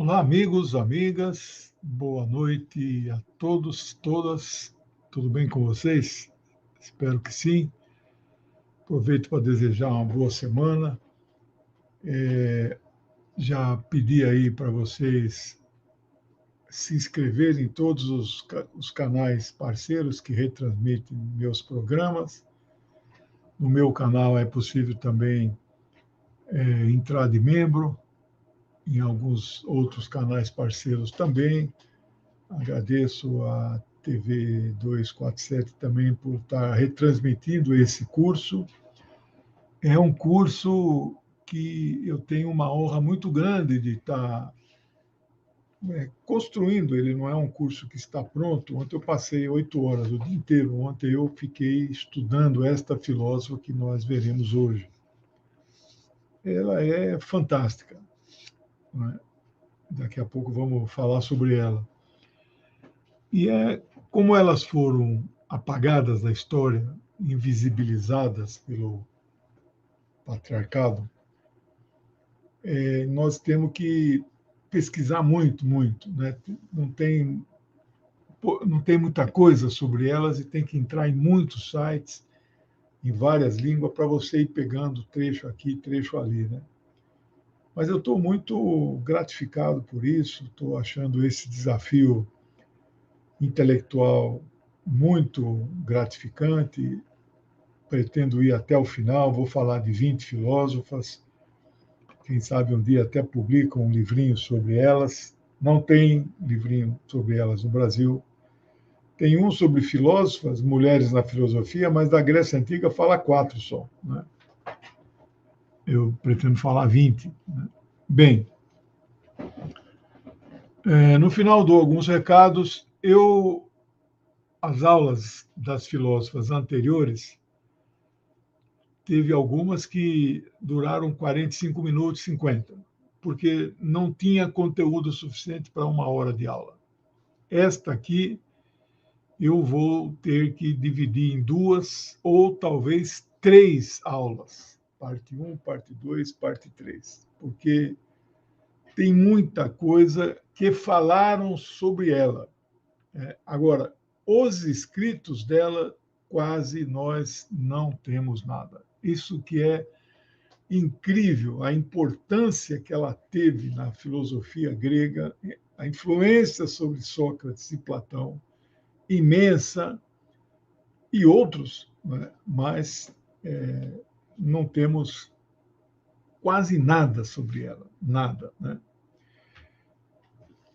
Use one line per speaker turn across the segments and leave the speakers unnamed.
Olá, amigos, amigas, boa noite a todos, todas. Tudo bem com vocês? Espero que sim. Aproveito para desejar uma boa semana. Já pedi aí para vocês se inscreverem em todos os canais parceiros que retransmitem meus programas. No meu canal é possível também entrar de membro, em alguns outros canais parceiros também. Agradeço a TV 247 também por estar retransmitindo esse curso. É um curso que eu tenho uma honra muito grande de estar construindo. Ele não é um curso que está pronto. Ontem eu passei 8 horas, o dia inteiro. Ontem eu fiquei estudando esta filósofa que nós veremos hoje. Ela é fantástica, não é? Daqui a pouco vamos falar sobre ela. E como elas foram apagadas da história, invisibilizadas pelo patriarcado, nós temos que pesquisar muito, muito, né? Não tem muita coisa sobre elas e tem que entrar em muitos sites, em várias línguas, para você ir pegando trecho aqui, trecho ali, né? Mas eu estou muito gratificado por isso, estou achando esse desafio intelectual muito gratificante. Pretendo ir até o final, vou falar de 20 filósofas, quem sabe um dia até publico um livrinho sobre elas. Não tem livrinho sobre elas no Brasil. Tem um sobre filósofas, mulheres na filosofia, mas da Grécia Antiga fala 4 só, né? Eu pretendo falar 20. Né? Bem, no final dou alguns recados. As aulas das filósofas anteriores, teve algumas que duraram 45 minutos, 50, porque não tinha conteúdo suficiente para 1 hora de aula. Esta aqui eu vou ter que dividir em 2 ou talvez 3 aulas, parte 1, parte 2, parte 3, porque tem muita coisa que falaram sobre ela. Agora, os escritos dela, quase nós não temos nada. Isso que é incrível, a importância que ela teve na filosofia grega, a influência sobre Sócrates e Platão, imensa, e outros, né? Mas não temos quase nada sobre ela, nada. Né?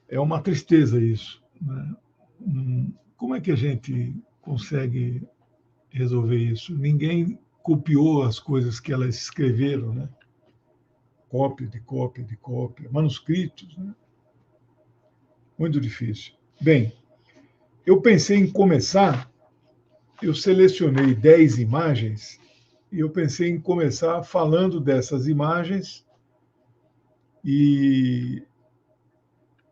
É uma tristeza isso. Né? Como é que a gente consegue resolver isso? Ninguém copiou as coisas que elas escreveram, né? Cópia de cópia de cópia, manuscritos, né? Muito difícil. Bem, eu pensei em começar, eu selecionei 10 imagens e eu pensei em começar falando dessas imagens e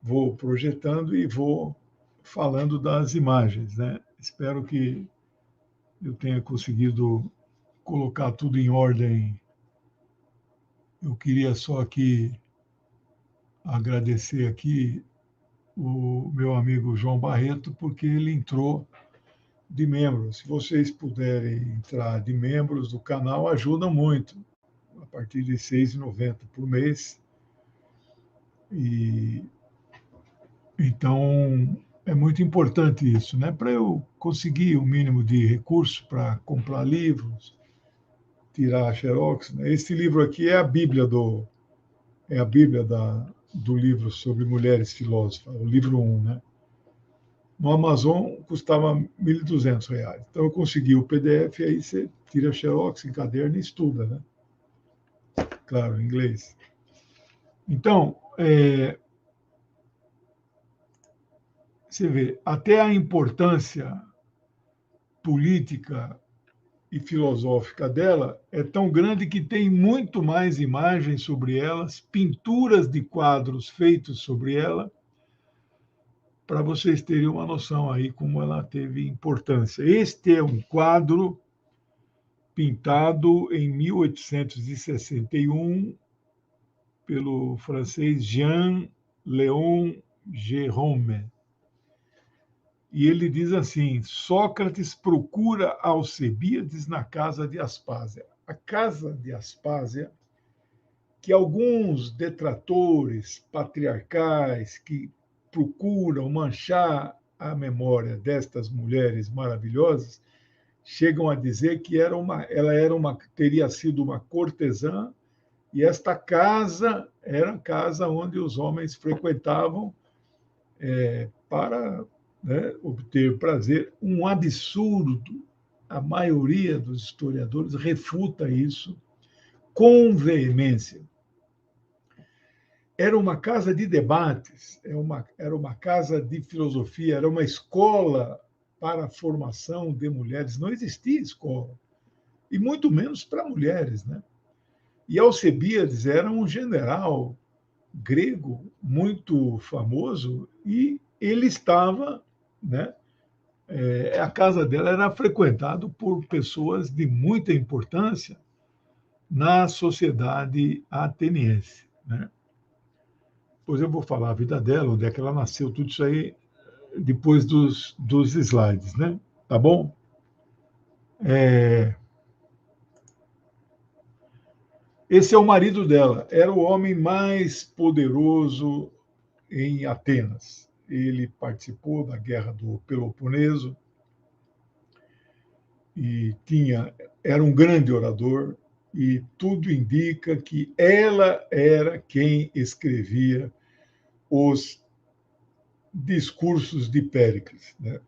vou projetando e vou falando das imagens, né? Espero que eu tenha conseguido colocar tudo em ordem. Eu queria só aqui agradecer aqui o meu amigo João Barreto, porque ele entrou de membro. Se vocês puderem entrar de membros do canal, ajuda muito, a partir de R$ 6,90 por mês. E então é muito importante isso, né? Para eu conseguir o mínimo de recurso para comprar livros, tirar a xerox. Né? Esse livro aqui é a Bíblia do livro sobre mulheres filósofas, o livro 1, né? No Amazon custava R$ 1.200. Então eu consegui o PDF, aí você tira a xerox, encaderna e estuda, né? Claro, em inglês. Então, você vê, até a importância política e filosófica dela é tão grande que tem muito mais imagens sobre elas, pinturas de quadros feitos sobre ela, para vocês terem uma noção aí como ela teve importância. Este é um quadro pintado em 1861 pelo francês Jean Leon Gérôme. E ele diz assim: Sócrates procura Alcebíades na casa de Aspásia. A casa de Aspásia, que alguns detratores patriarcais que procuram manchar a memória destas mulheres maravilhosas chegam a dizer que teria sido uma cortesã, e esta casa era a casa onde os homens frequentavam para, né, obter prazer. Um absurdo. A maioria dos historiadores refuta isso com veemência. Era uma casa de debates, era uma casa de filosofia, era uma escola para a formação de mulheres. Não existia escola, e muito menos para mulheres, né? E Alcebíades era um general grego muito famoso, e ele estava, né? A casa dela era frequentada por pessoas de muita importância na sociedade ateniense, né? Depois eu vou falar a vida dela, onde é que ela nasceu, tudo isso aí depois dos slides, né? Tá bom? Esse é o marido dela, era o homem mais poderoso em Atenas. Ele participou da Guerra do Peloponeso e era um grande orador, e tudo indica que ela era quem escrevia os discursos de Péricles, né?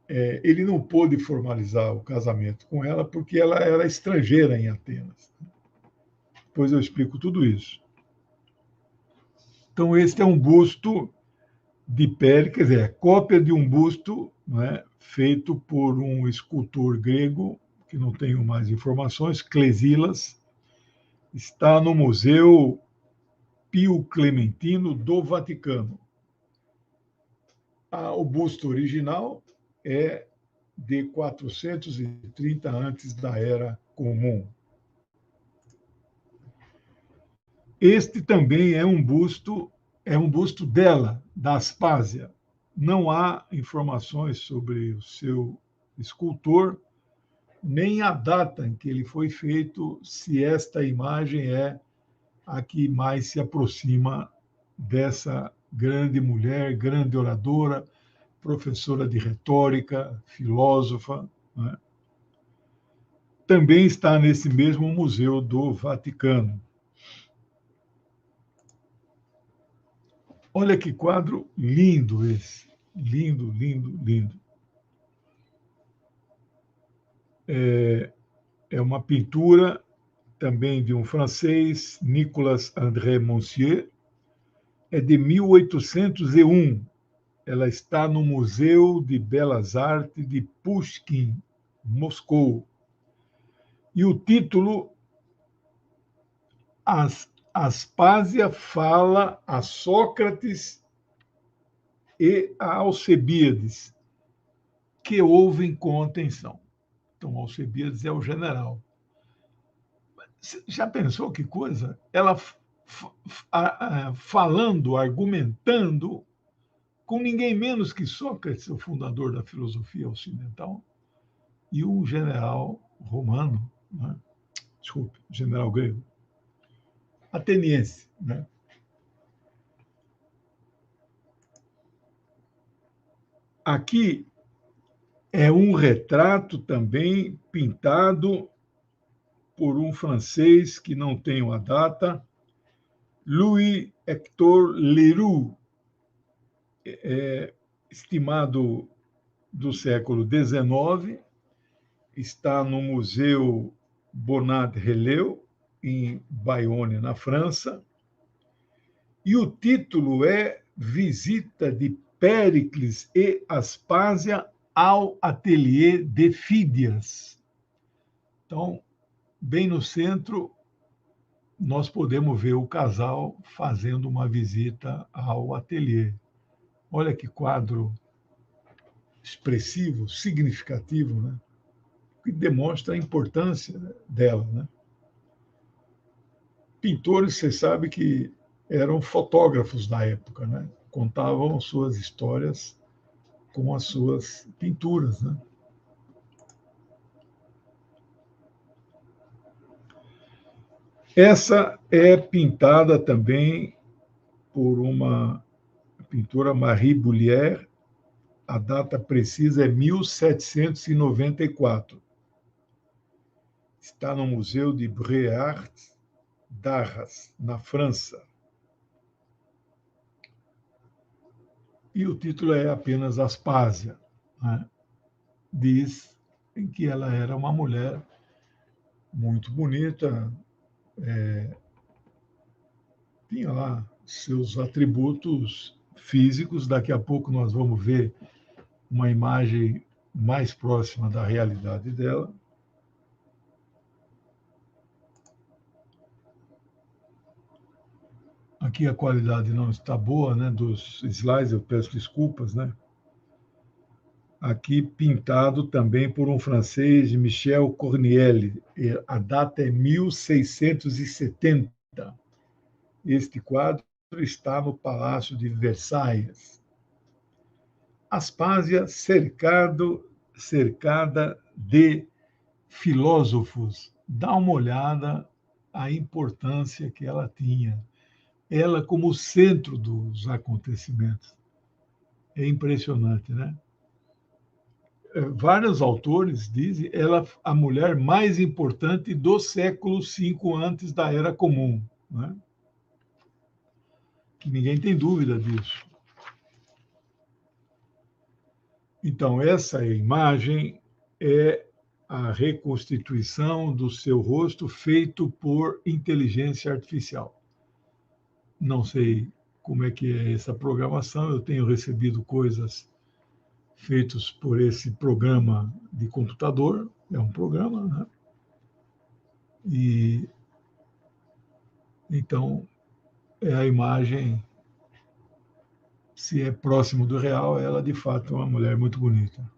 Ele não pôde formalizar o casamento com ela porque ela era estrangeira em Atenas. Depois eu explico tudo isso. Então, este é um busto de Péricles, cópia de um busto, né, feito por um escultor grego, que não tenho mais informações, Clesilas, está no Museu Pio Clementino do Vaticano. O busto original é de 430 antes da Era Comum. Este também é um busto dela, da Aspásia. Não há informações sobre o seu escultor, nem a data em que ele foi feito, se esta imagem é a que mais se aproxima dessa grande mulher, grande oradora, professora de retórica, filósofa, né? Também está nesse mesmo museu do Vaticano. Olha que quadro lindo esse. Lindo, lindo, lindo. É uma pintura também de um francês, Nicolas André Monsier. É de 1801. Ela está no Museu de Belas Artes de Pushkin, Moscou. E o título, Aspásia fala a Sócrates e a Alcebíades, que ouvem com atenção. Então, Alcebíades é o general. Já pensou que coisa? Ela falando, argumentando com ninguém menos que Sócrates, o fundador da filosofia ocidental, e um general romano, né? Desculpe, general grego, ateniense, né? Aqui é um retrato também pintado por um francês que não tenho a data, Louis Hector Leroux, estimado do século XIX, está no Museu Bonnat-Relleu, em Bayonne, na França, e o título é Visita de Péricles e Aspásia ao Ateliê de Fídias. Então, bem no centro, nós podemos ver o casal fazendo uma visita ao ateliê. Olha que quadro expressivo, significativo, né? Que demonstra a importância dela, né? Pintores, você sabe que eram fotógrafos da época, né? Contavam suas histórias com as suas pinturas, né? Essa é pintada também por uma pintora, Marie Brullière. A data precisa é 1794. Está no Museu de Beaux-Arts d'Arras, na França. E o título é apenas Aspásia, né? Diz que ela era uma mulher muito bonita, tinha lá seus atributos físicos. Daqui a pouco nós vamos ver uma imagem mais próxima da realidade dela. Aqui a qualidade não está boa, né, dos slides, eu peço desculpas, né? Aqui pintado também por um francês, Michel Corniel. A data é 1670. Este quadro está no Palácio de Versalhes. Aspásia cercada de filósofos. Dá uma olhada a importância que ela tinha. Ela como centro dos acontecimentos. É impressionante, né? Vários autores dizem ela a mulher mais importante do século V antes da Era Comum, né? Que ninguém tem dúvida disso. Então, essa imagem é a reconstituição do seu rosto feito por inteligência artificial. Não sei como é que é essa programação, eu tenho recebido coisas feitas por esse programa de computador, é um programa, né? E então é a imagem, se é próximo do real, ela de fato é uma mulher muito bonita.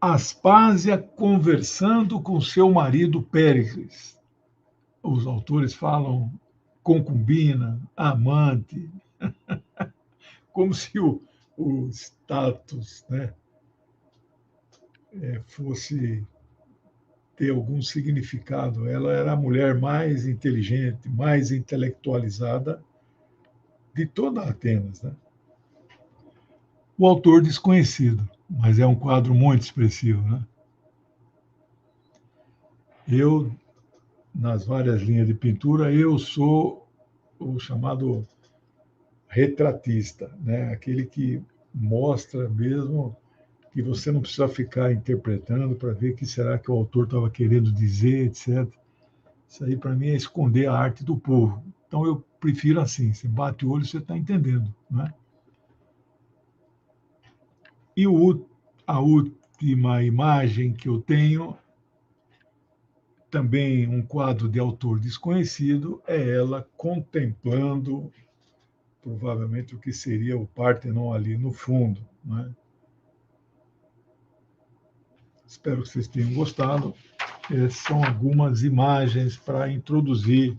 Aspásia conversando com seu marido Péricles. Os autores falam concubina, amante, como se o status, né, fosse ter algum significado. Ela era a mulher mais inteligente, mais intelectualizada de toda Atenas, né? O autor desconhecido, mas é um quadro muito expressivo, né? Eu, nas várias linhas de pintura, eu sou o chamado retratista, né? Aquele que mostra mesmo que você não precisa ficar interpretando para ver o que será que o autor estava querendo dizer, etc. Isso aí, para mim, é esconder a arte do povo. Então, eu prefiro assim, você bate o olho, você está entendendo, né? E a última imagem que eu tenho, também um quadro de autor desconhecido, é ela contemplando provavelmente o que seria o Partenon ali no fundo, né? Espero que vocês tenham gostado. São algumas imagens para introduzir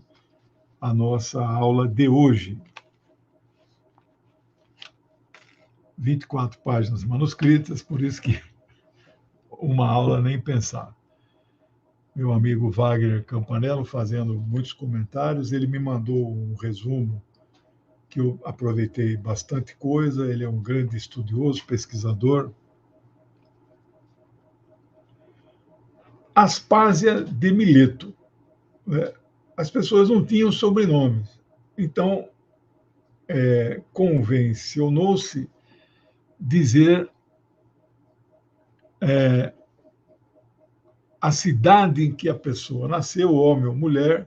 a nossa aula de hoje. 24 páginas manuscritas, por isso que uma aula nem pensar. Meu amigo Wagner Campanello, fazendo muitos comentários, ele me mandou um resumo que eu aproveitei bastante coisa. Ele é um grande estudioso, pesquisador. Aspásia de Mileto. As pessoas não tinham sobrenomes. Então, convencionou-se dizer a cidade em que a pessoa nasceu, homem ou mulher,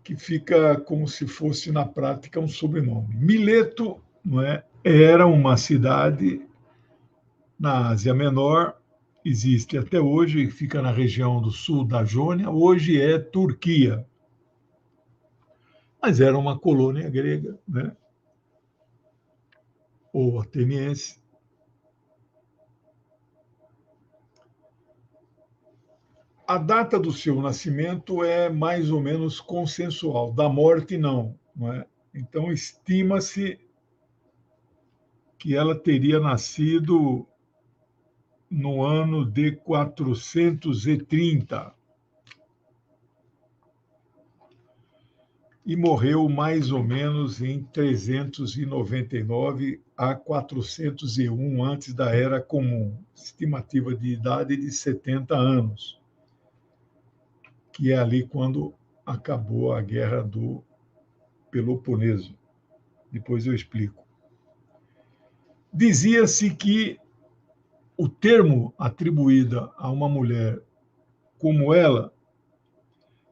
que fica como se fosse, na prática, um sobrenome. Mileto, não é, era uma cidade na Ásia Menor, existe até hoje, fica na região do sul da Jônia, hoje é Turquia. Mas era uma colônia grega, né? Ou ateniense. A data do seu nascimento é mais ou menos consensual, da morte não é? Então estima-se que ela teria nascido no ano de 430 e morreu mais ou menos em 399 a 401 antes da Era Comum, estimativa de idade de 70 anos, que é ali quando acabou a Guerra do Peloponeso. Depois eu explico. Dizia-se que o termo atribuído a uma mulher como ela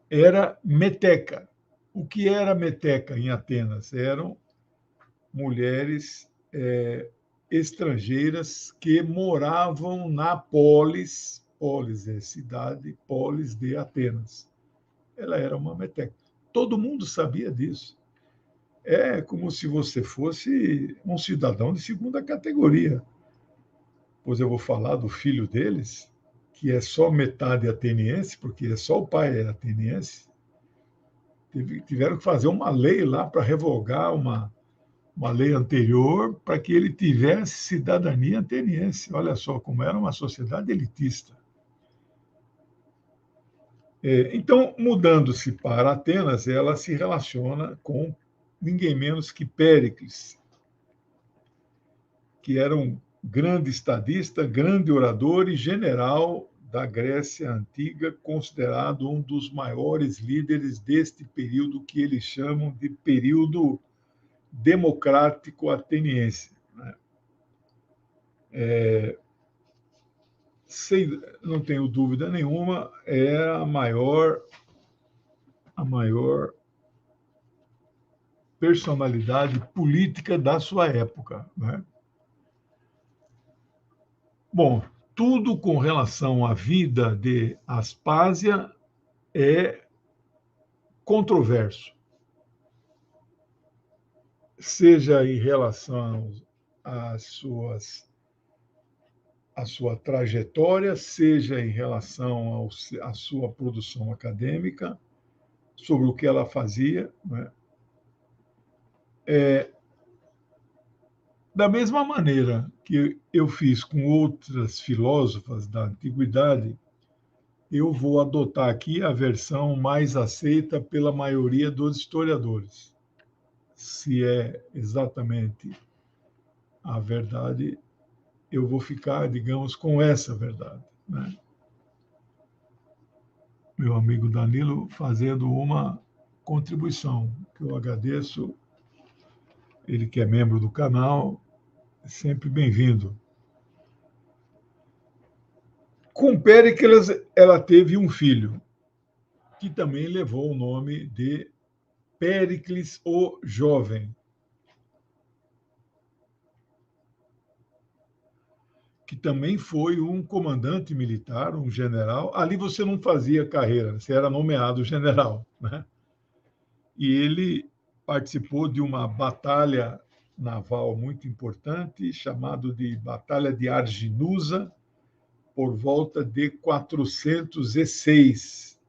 era meteca. O que era meteca em Atenas? Eram mulheres estrangeiras que moravam na polis é cidade, polis de Atenas. Ela era uma meteca. Todo mundo sabia disso. É como se você fosse um cidadão de segunda categoria. Pois eu vou falar do filho deles, que é só metade ateniense, porque é só o pai é ateniense. Tiveram que fazer uma lei lá para revogar uma lei anterior para que ele tivesse cidadania ateniense. Olha só como era uma sociedade elitista. Então, mudando-se para Atenas, ela se relaciona com ninguém menos que Péricles, que era um grande estadista, grande orador e general da Grécia Antiga, considerado um dos maiores líderes deste período que eles chamam de período democrático ateniense. Não tenho dúvida nenhuma, é a maior personalidade política da sua época. Né? Bom, tudo com relação à vida de Aspásia é controverso, seja em relação à sua trajetória, seja em relação à sua produção acadêmica, sobre o que ela fazia. Né? Da mesma maneira que eu fiz com outras filósofas da antiguidade, eu vou adotar aqui a versão mais aceita pela maioria dos historiadores. Se é exatamente a verdade, eu vou ficar, digamos, com essa verdade. Né? Meu amigo Danilo fazendo uma contribuição, que eu agradeço, ele que é membro do canal, é sempre bem-vindo. Com Péricles, ela teve um filho, que também levou o nome de Péricles o Jovem, que também foi um comandante militar, um general. Ali você não fazia carreira, você era nomeado general. Né? E ele participou de uma batalha naval muito importante, chamada de Batalha de Arginusa, por volta de 406.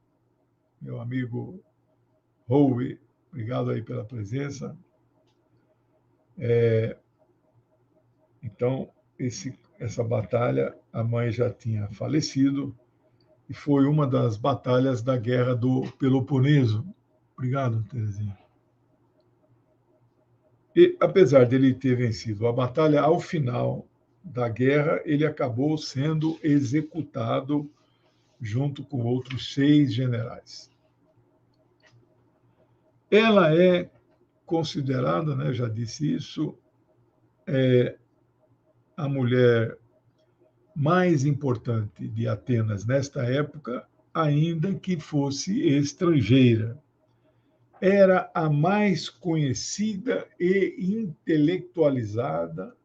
Meu amigo Howe, obrigado aí pela presença. Então, essa batalha, a mãe já tinha falecido, e foi uma das batalhas da Guerra do Peloponeso. Obrigado, Terezinha. E, apesar dele ter vencido a batalha, ao final da guerra, ele acabou sendo executado junto com outros 6 generais. Ela é considerada, né, já disse isso, a mulher mais importante de Atenas nesta época, ainda que fosse estrangeira. Era a mais conhecida e intelectualizada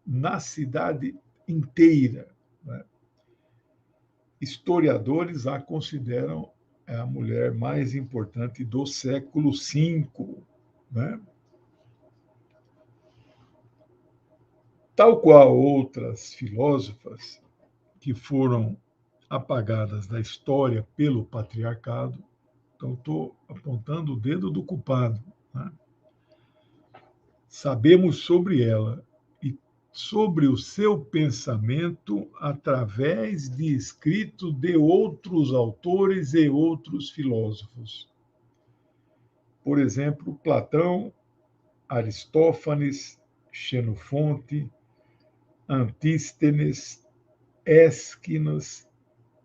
na cidade inteira. Né? Historiadores a consideram a mulher mais importante do século V. Né? Tal qual outras filósofas que foram apagadas da história pelo patriarcado. Então, estou apontando o dedo do culpado, né? Sabemos sobre ela e sobre o seu pensamento através de escritos de outros autores e outros filósofos. Por exemplo, Platão, Aristófanes, Xenofonte, Antístenes, Ésquilo,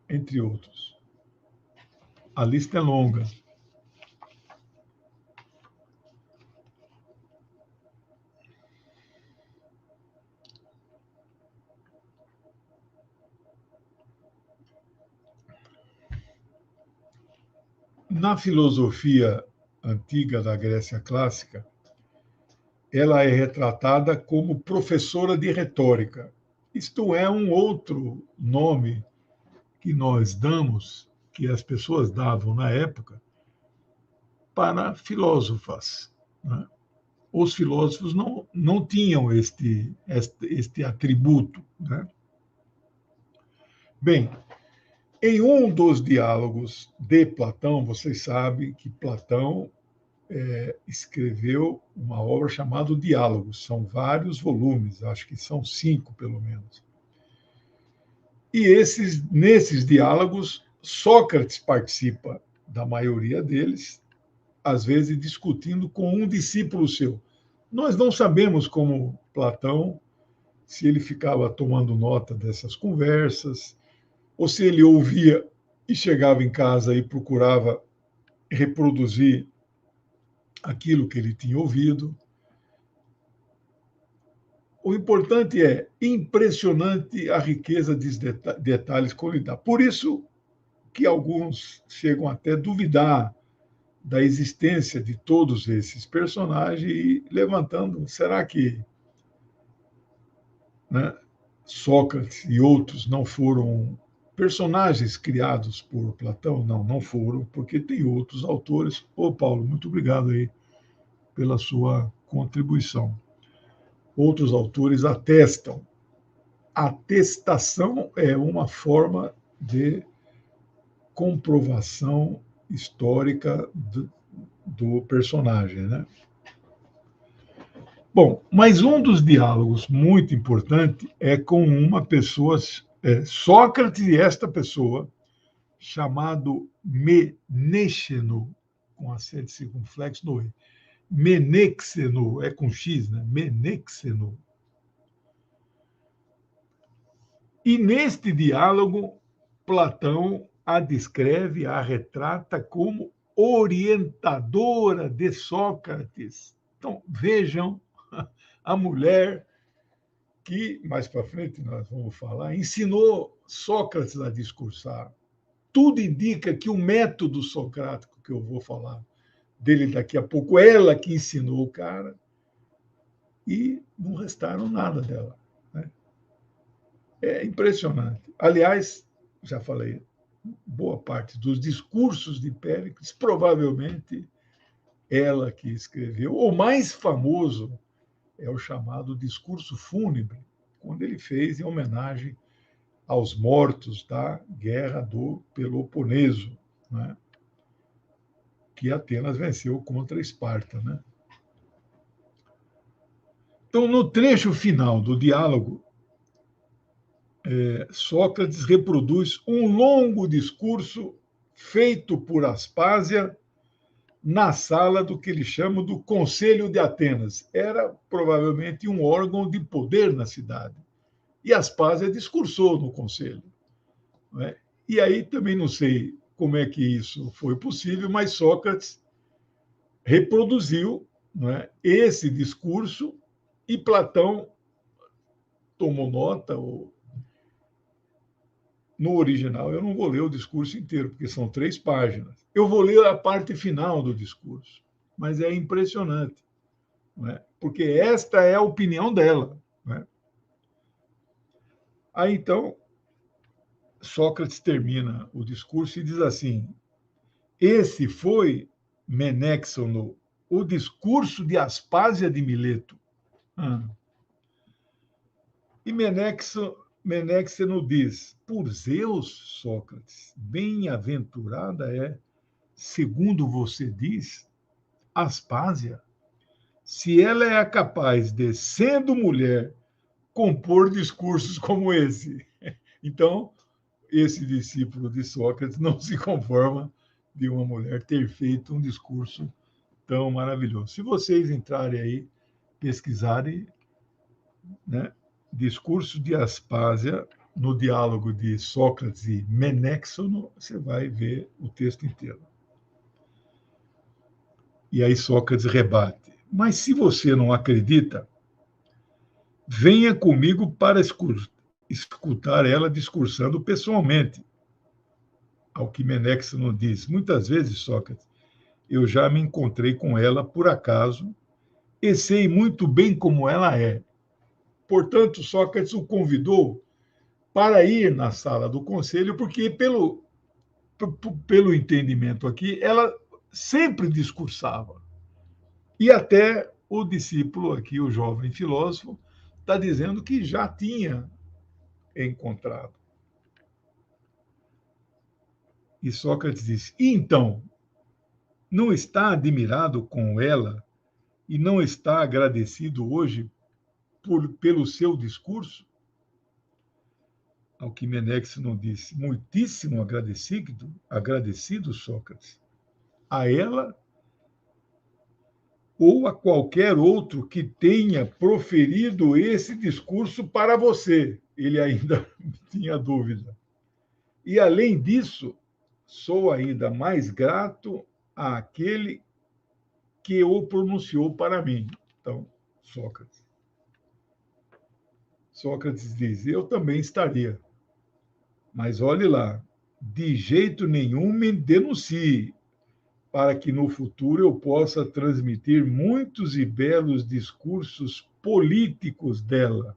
entre outros. A lista é longa. Na filosofia antiga da Grécia clássica, ela é retratada como professora de retórica. Isto é um outro nome que nós damos, que as pessoas davam na época, para filósofas, né? Os filósofos não tinham este atributo, né? Bem, em um dos diálogos de Platão, vocês sabem que Platão escreveu uma obra chamada Diálogos. São vários volumes, acho que são 5, pelo menos. E nesses diálogos, Sócrates participa da maioria deles, às vezes discutindo com um discípulo seu. Nós não sabemos como Platão, se ele ficava tomando nota dessas conversas, ou se ele ouvia e chegava em casa e procurava reproduzir aquilo que ele tinha ouvido. O importante é impressionante a riqueza de detalhes que ele dá. Por isso que alguns chegam até a duvidar da existência de todos esses personagens e levantando, será que, né, Sócrates e outros não foram personagens criados por Platão? Não foram, porque tem outros autores. Ô, Paulo, muito obrigado aí pela sua contribuição. Outros autores atestam. Atestação é uma forma de comprovação histórica do personagem, né? Bom, mas um dos diálogos muito importante é com uma pessoa, Sócrates e esta pessoa, chamado Menexeno, com acento circunflexo no E. Menexeno, é com X, né? Menexeno. E neste diálogo, Platão a descreve, a retrata como orientadora de Sócrates. Então, vejam a mulher que, mais para frente nós vamos falar, ensinou Sócrates a discursar. Tudo indica que o método socrático, que eu vou falar dele daqui a pouco, ela que ensinou o cara, e não restaram nada dela, né? É impressionante. Aliás, já falei, boa parte dos discursos de Péricles, provavelmente ela que escreveu. O mais famoso é o chamado discurso fúnebre, quando ele fez em homenagem aos mortos da Guerra do Peloponeso, né? Que Atenas venceu contra Esparta, né? Então, no trecho final do diálogo, Sócrates reproduz um longo discurso feito por Aspásia na sala do que ele chama do Conselho de Atenas. Era provavelmente um órgão de poder na cidade. E Aspásia discursou no conselho, né? E aí também não sei como é que isso foi possível, mas Sócrates reproduziu, né, esse discurso e Platão tomou nota. No original, eu não vou ler o discurso inteiro, porque são 3 páginas. Eu vou ler a parte final do discurso, mas é impressionante, né? Porque esta é a opinião dela, né? Aí, então, Sócrates termina o discurso e diz assim: esse foi, Menexeno, o discurso de Aspásia de Mileto. E Menexeno Menexeno diz: por Zeus, Sócrates, bem-aventurada é, segundo você diz, Aspásia, se ela é capaz de, sendo mulher, compor discursos como esse. Então, esse discípulo de Sócrates não se conforma de uma mulher ter feito um discurso tão maravilhoso. Se vocês entrarem aí, pesquisarem, né, discurso de Aspásia, no diálogo de Sócrates e Menexeno, você vai ver o texto inteiro. E aí Sócrates rebate: mas se você não acredita, venha comigo para escutar ela discursando pessoalmente. Ao que Menexeno diz: muitas vezes, Sócrates, eu já me encontrei com ela por acaso e sei muito bem como ela é. Portanto, Sócrates o convidou para ir na sala do conselho, porque, pelo entendimento aqui, ela sempre discursava. E até o discípulo aqui, o jovem filósofo, está dizendo que já tinha encontrado. E Sócrates disse: e então, não está admirado com ela e não está agradecido hoje pelo seu discurso? Ao que Menexeno não disse: muitíssimo agradecido, Sócrates, a ela ou a qualquer outro que tenha proferido esse discurso para você. Ele ainda tinha dúvida. E, além disso, sou ainda mais grato àquele que o pronunciou para mim. Então, Sócrates. Sócrates diz: eu também estaria. Mas olhe lá, de jeito nenhum me denuncie, para que no futuro eu possa transmitir muitos e belos discursos políticos dela.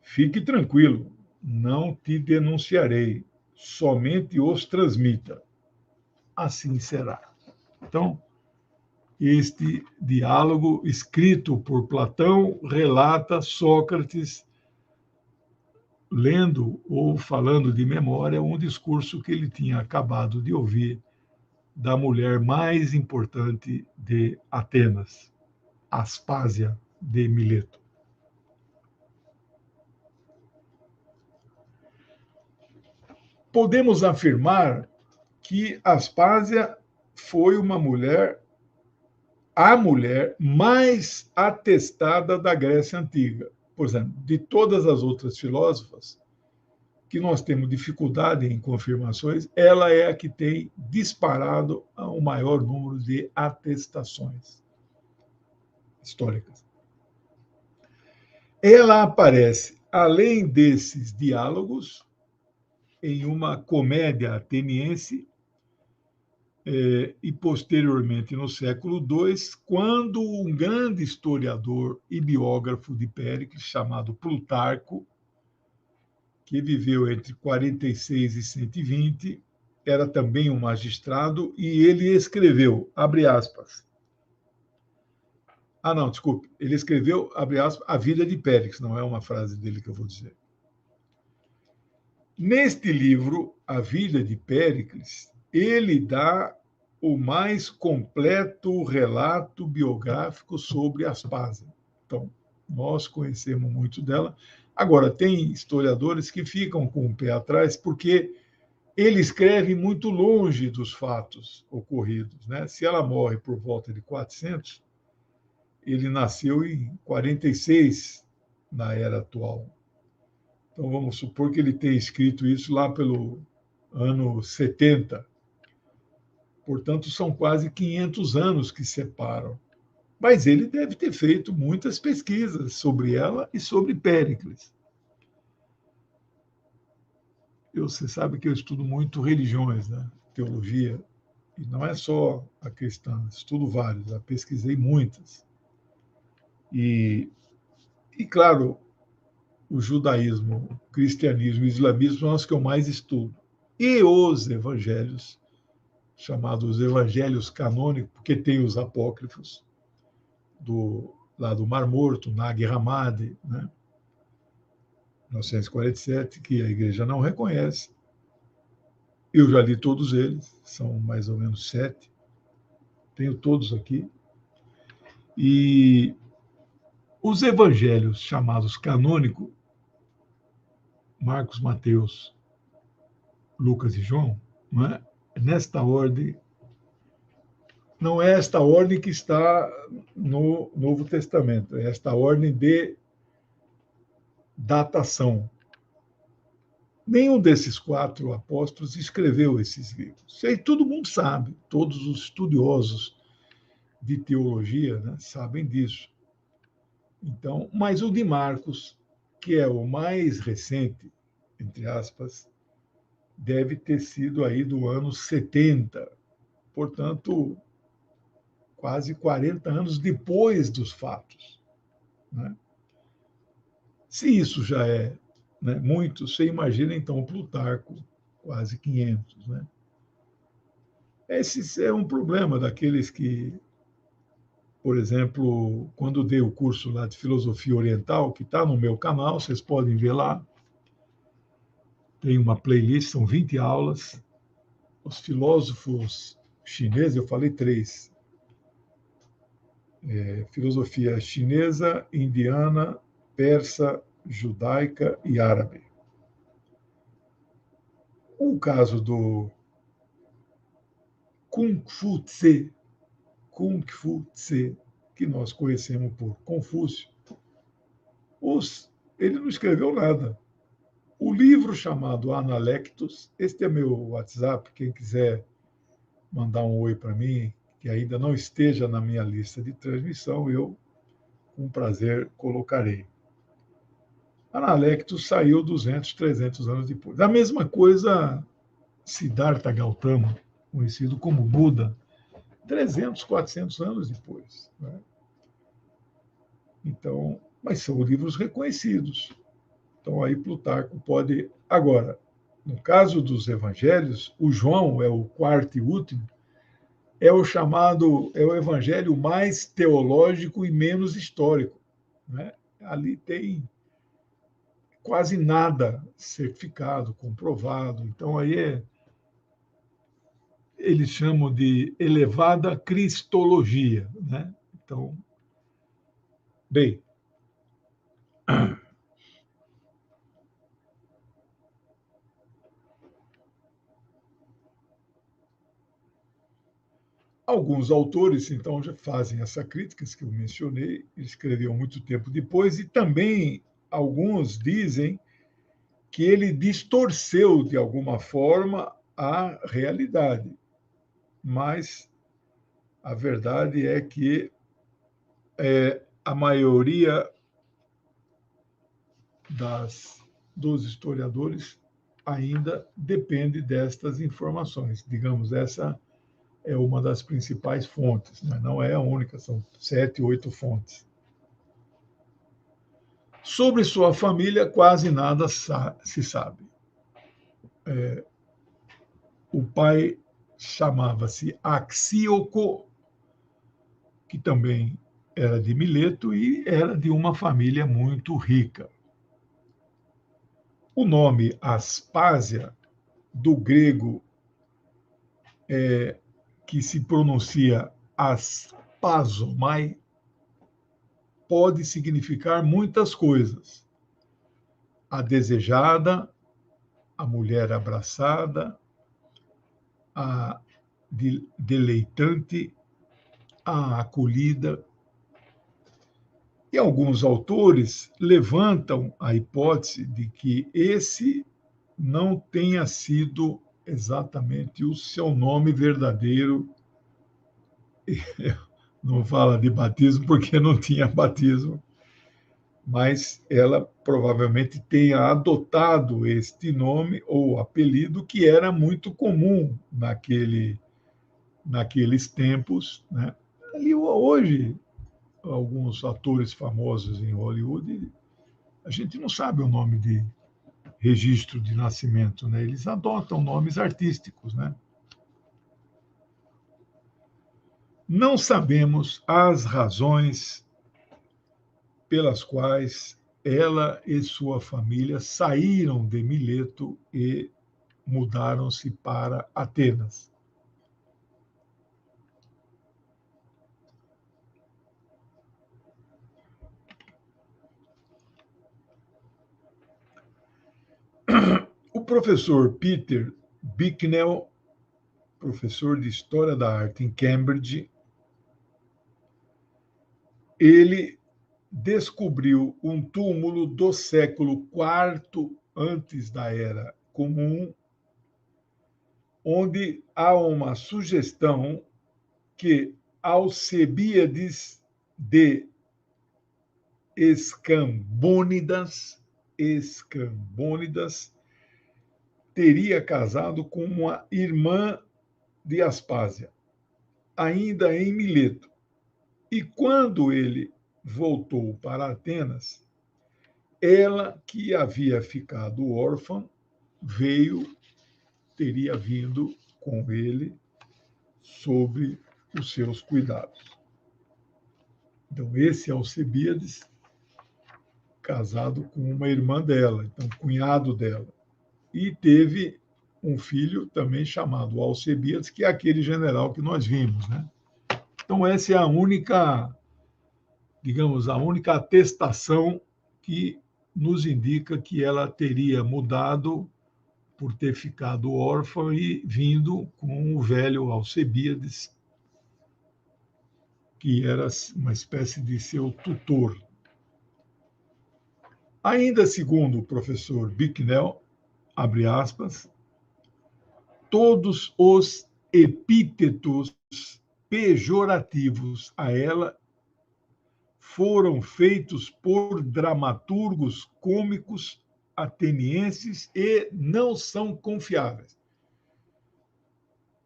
Fique tranquilo, não te denunciarei, somente os transmita. Assim será. Então, este diálogo escrito por Platão relata Sócrates lendo ou falando de memória um discurso que ele tinha acabado de ouvir da mulher mais importante de Atenas, Aspásia de Mileto. Podemos afirmar que Aspásia foi a mulher mais atestada da Grécia Antiga. Por exemplo, de todas as outras filósofas, que nós temos dificuldade em confirmações, ela é a que tem disparado o maior número de atestações históricas. Ela aparece, além desses diálogos, em uma comédia ateniense, e posteriormente no século II, quando um grande historiador e biógrafo de Péricles, chamado Plutarco, que viveu entre 46 e 120, era também um magistrado, e ele escreveu, abre aspas. Não, desculpe, ele escreveu, abre aspas, a vida de Péricles, não é uma frase dele que eu vou dizer. Neste livro, A Vida de Péricles, ele dá o mais completo relato biográfico sobre Aspásia. Então, nós conhecemos muito dela. Agora, tem historiadores que ficam com o pé atrás porque ele escreve muito longe dos fatos ocorridos, né? Se ela morre por volta de 400, ele nasceu em 46, na era atual. Então, vamos supor que ele tenha escrito isso lá pelo ano 70. Portanto, são quase 500 anos que separam. Mas ele deve ter feito muitas pesquisas sobre ela e sobre Péricles. Você sabe que eu estudo muito religiões, né? Teologia, e não é só a cristã, estudo várias, já pesquisei muitas. E claro, o judaísmo, o cristianismo e o islamismo são os que eu mais estudo. E os evangelhos, chamados evangelhos canônicos, porque tem os apócrifos, lá do Mar Morto, Nag Hammadi, né? 1947, que a igreja não reconhece. Eu já li todos eles, são mais ou menos 7, tenho todos aqui. E os evangelhos chamados canônicos, Marcos, Mateus, Lucas e João, não é? Nesta ordem, não é esta ordem que está no Novo Testamento, é esta ordem de datação. Nenhum desses 4 apóstolos escreveu esses livros. Isso aí todo mundo sabe, todos os estudiosos de teologia, né, sabem disso. Então, mas o de Marcos, que é o mais recente, entre aspas, deve ter sido aí do ano 70, portanto, quase 40 anos depois dos fatos, né? Se isso já é, né, muito, você imagina então o Plutarco, quase 500, né? Esse é um problema daqueles que, por exemplo, quando dei o curso lá de filosofia oriental, que está no meu canal, vocês podem ver lá, tem uma playlist, são 20 aulas. Os filósofos chineses, eu falei 3, filosofia chinesa, indiana, persa, judaica e árabe. O caso do Kung Fu Tse, que nós conhecemos por Confúcio, ele não escreveu nada. O livro chamado Analectos, este é meu WhatsApp, quem quiser mandar um oi para mim, que ainda não esteja na minha lista de transmissão, eu, com prazer, colocarei. Analectos saiu 200, 300 anos depois. A mesma coisa Siddhartha Gautama, conhecido como Buda, 300, 400 anos depois, né? Então, mas são livros reconhecidos. Então, aí Plutarco pode. Agora, no caso dos evangelhos, o João é o quarto e último, é o evangelho mais teológico e menos histórico, né? Ali tem quase nada certificado, comprovado. Então, aí eles chamam de elevada cristologia, né? Então, bem, alguns autores, então, já fazem essa crítica que eu mencionei, escreveram muito tempo depois, e também alguns dizem que ele distorceu, de alguma forma, a realidade. Mas a verdade é que a maioria dos historiadores ainda depende destas informações. Digamos, essa é uma das principais fontes, mas não é a única, são 7, 8 fontes. Sobre sua família, quase nada se sabe. O pai chamava-se Axíoco, que também era de Mileto e era de uma família muito rica. O nome Aspásia, do grego, que se pronuncia aspazomai, pode significar muitas coisas. A desejada, a mulher abraçada, a deleitante, a acolhida. E alguns autores levantam a hipótese de que esse não tenha sido exatamente o seu nome verdadeiro. Não fala de batismo porque não tinha batismo, mas ela provavelmente tenha adotado este nome ou apelido que era muito comum naqueles tempos, né? Ali hoje, alguns atores famosos em Hollywood, a gente não sabe o nome de registro de nascimento, né? Eles adotam nomes artísticos, né? Não sabemos as razões pelas quais ela e sua família saíram de Mileto e mudaram-se para Atenas. O professor Peter Bicknell, professor de História da Arte em Cambridge, ele descobriu um túmulo do século IV antes da Era Comum, onde há uma sugestão que Alcebíades de Escambônidas teria casado com uma irmã de Aspásia, ainda em Mileto. E quando ele voltou para Atenas, ela, que havia ficado órfã, teria vindo com ele sob os seus cuidados. Então, esse Alcebíades, casado com uma irmã dela, então, cunhado dela. E teve um filho também chamado Alcebíades, que é aquele general que nós vimos, né? Então, essa é a única, digamos, a única atestação que nos indica que ela teria mudado por ter ficado órfã e vindo com o velho Alcebíades, que era uma espécie de seu tutor. Ainda segundo o professor Bicknell, abre aspas, todos os epítetos pejorativos a ela foram feitos por dramaturgos cômicos atenienses e não são confiáveis.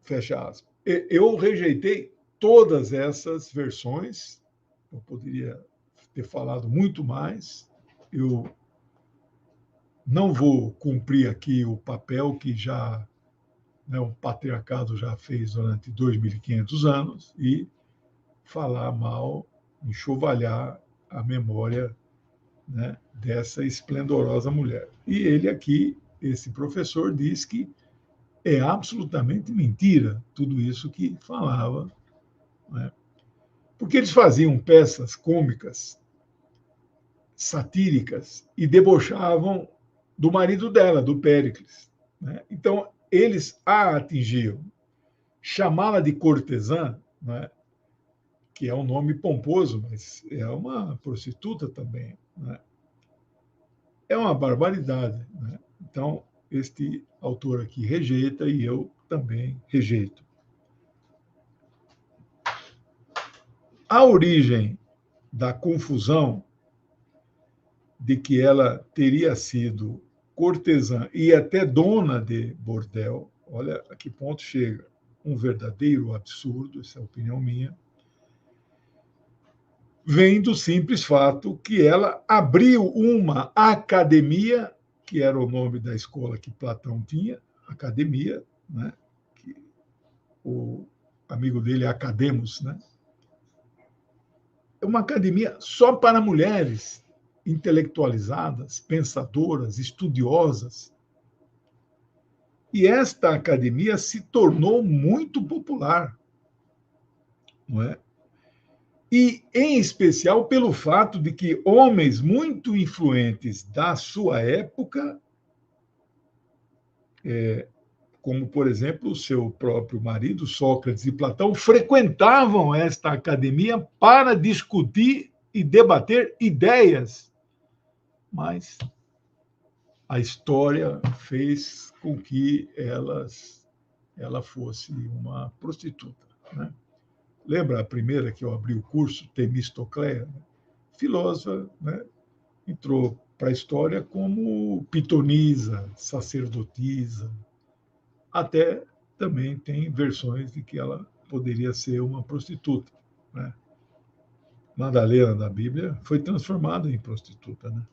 Fecha aspas. Eu rejeitei todas essas versões, eu poderia ter falado muito mais, eu não vou cumprir aqui o papel que já, né, o patriarcado já fez durante 2.500 anos e falar mal, enxovalhar a memória, né, dessa esplendorosa mulher. E ele aqui, esse professor, diz que é absolutamente mentira tudo isso que falava, né? Porque eles faziam peças cômicas, satíricas, e debochavam do marido dela, do Péricles, né? Então, eles a atingiam. Chamá-la de cortesã, né, que é um nome pomposo, mas é uma prostituta também, né? É uma barbaridade, né? Então, este autor aqui rejeita e eu também rejeito. A origem da confusão de que ela teria sido cortesã e até dona de bordel, olha a que ponto chega, um verdadeiro absurdo, essa é a opinião minha, vem do simples fato que ela abriu uma academia, que era o nome da escola que Platão tinha, academia, né? Que o amigo dele é Academos, né? É uma academia só para mulheres intelectualizadas, pensadoras, estudiosas. E esta academia se tornou muito popular, não é? E, em especial, pelo fato de que homens muito influentes da sua época, como, por exemplo, o seu próprio marido, Sócrates e Platão, frequentavam esta academia para discutir e debater ideias. Mas a história fez com que ela fosse uma prostituta, né? Lembra a primeira que eu abri o curso, Temistocleia? Filósofa, né? Entrou para a história como pitonisa, sacerdotisa. Até também tem versões de que ela poderia ser uma prostituta, né? Madalena da Bíblia foi transformada em prostituta, né?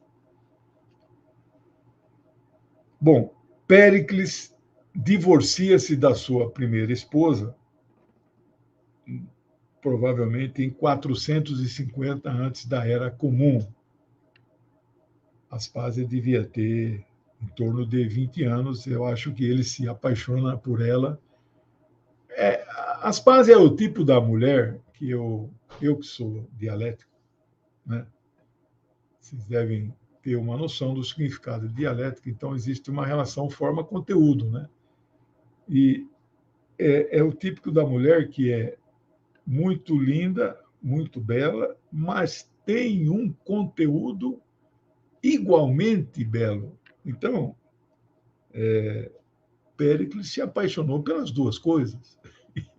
Bom, Péricles divorcia-se da sua primeira esposa, provavelmente em 450 antes da Era Comum. Aspásia devia ter em torno de 20 anos. Eu acho que ele se apaixona por ela. Aspásia é o tipo da mulher que eu que sou dialético, né? Vocês devem ter uma noção do significado de dialética. Então, existe uma relação forma-conteúdo, né? E é o típico da mulher que é muito linda, muito bela, mas tem um conteúdo igualmente belo. Então, Péricles se apaixonou pelas duas coisas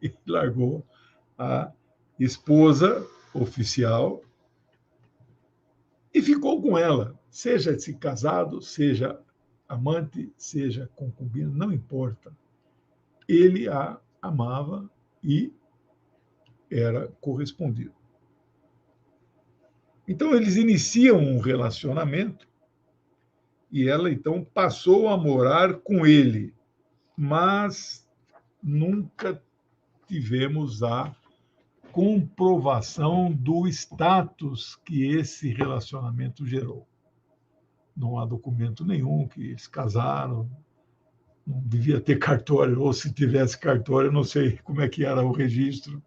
e largou a esposa oficial e ficou com ela, seja se casado, seja amante, seja concubina, não importa. Ele a amava e era correspondido. Então, eles iniciam um relacionamento e ela, então, passou a morar com ele, mas nunca tivemos a comprovação do status que esse relacionamento gerou. Não há documento nenhum que eles casaram, não devia ter cartório, ou se tivesse cartório, não sei como é que era o registro.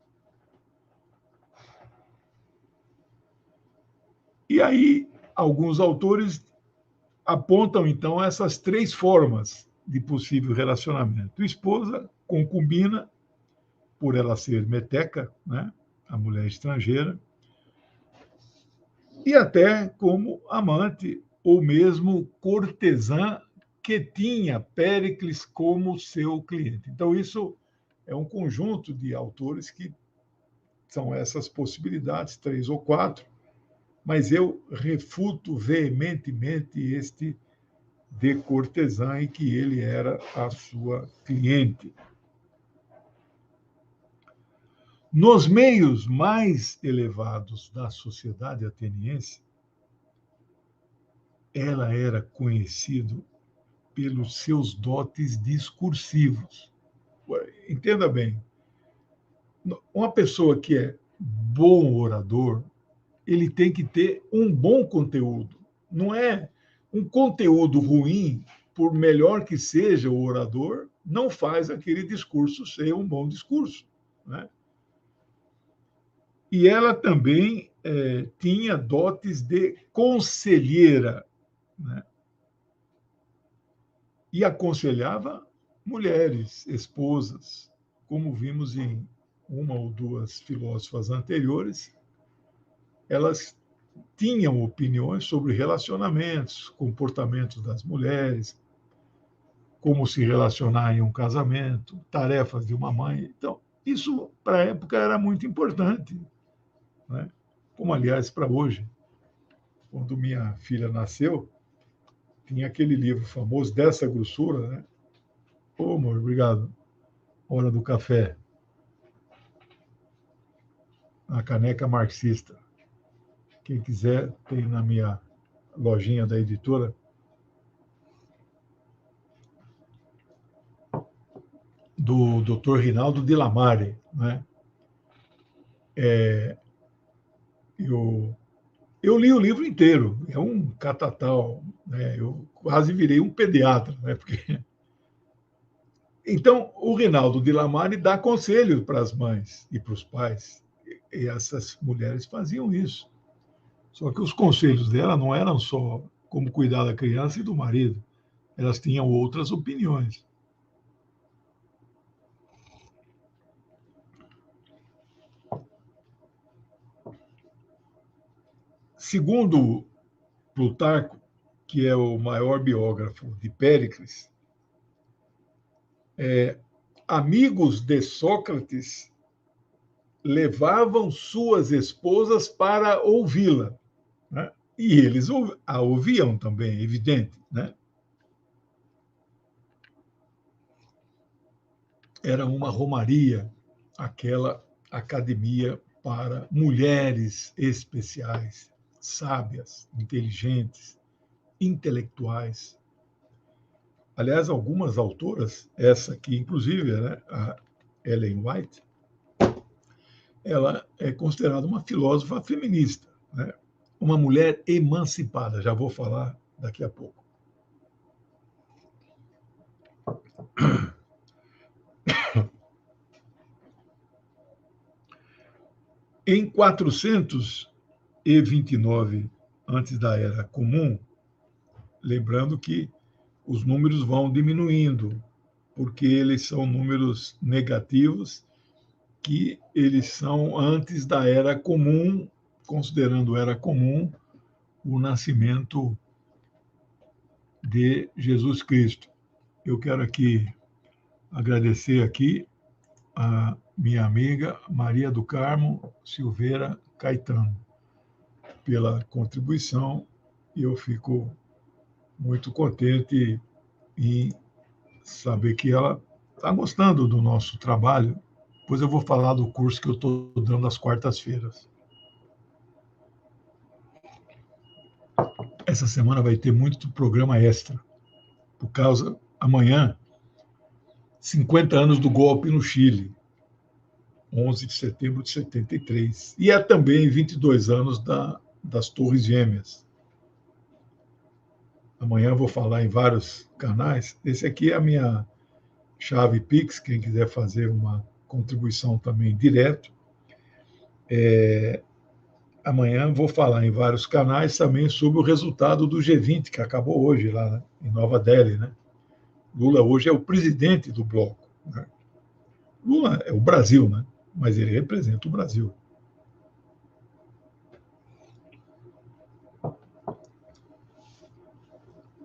E aí, alguns autores apontam, então, essas três formas de possível relacionamento. Esposa, concubina, por ela ser meteca, né, a mulher estrangeira, e até como amante ou mesmo cortesã que tinha Péricles como seu cliente. Então, isso é um conjunto de autores que são essas possibilidades, 3 ou 4, mas eu refuto veementemente este de cortesã em que ele era a sua cliente. Nos meios mais elevados da sociedade ateniense, ela era conhecida pelos seus dotes discursivos. Entenda bem, uma pessoa que é bom orador, ele tem que ter um bom conteúdo. Não é um conteúdo ruim, por melhor que seja o orador, não faz aquele discurso ser um bom discurso, né? E ela também tinha dotes de conselheira, né? E aconselhava mulheres, esposas, como vimos em uma ou duas filósofas anteriores, elas tinham opiniões sobre relacionamentos, comportamentos das mulheres, como se relacionar em um casamento, tarefas de uma mãe. Então, isso para a época era muito importante, né? Como, aliás, para hoje. Quando minha filha nasceu, tinha aquele livro famoso dessa grossura, né? Ô, amor, obrigado. Hora do café. A caneca marxista. Quem quiser, tem na minha lojinha da editora. Do Dr. Rinaldo de Lamare, né? Eu li o livro inteiro, é um catatal, né? Eu quase virei um pediatra, né? Porque... Então, o Rinaldo de Lamare dá conselho para as mães e para os pais, e essas mulheres faziam isso. Só que os conselhos dela não eram só como cuidar da criança e do marido, elas tinham outras opiniões. Segundo Plutarco, que é o maior biógrafo de Péricles, amigos de Sócrates levavam suas esposas para ouvi-la, né? E eles a ouviam também, evidente, né? Era uma romaria, aquela academia para mulheres especiais, sábias, inteligentes, intelectuais. Aliás, algumas autoras, essa aqui, inclusive, né, a Ellen White, ela é considerada uma filósofa feminista, né? Uma mulher emancipada. Já vou falar daqui a pouco. Em 429 antes da Era Comum, lembrando que os números vão diminuindo, porque eles são números negativos, que eles são antes da Era Comum, considerando Era Comum o nascimento de Jesus Cristo. Eu quero aqui agradecer aqui a minha amiga Maria do Carmo Silveira Caetano pela contribuição, e eu fico muito contente em saber que ela está gostando do nosso trabalho. Depois eu vou falar do curso que eu estou dando às quartas-feiras. Essa semana vai ter muito programa extra, por causa, amanhã, 50 anos do golpe no Chile, 11 de setembro de 73. E é também 22 anos das Torres Gêmeas. Amanhã eu vou falar em vários canais. Esse aqui é a minha chave Pix, quem quiser fazer uma contribuição também direto. Amanhã vou falar em vários canais também sobre o resultado do G20, que acabou hoje lá, né, em Nova Delhi. Né? Lula hoje é o presidente do bloco. Né? Lula é o Brasil, né? Mas ele representa o Brasil.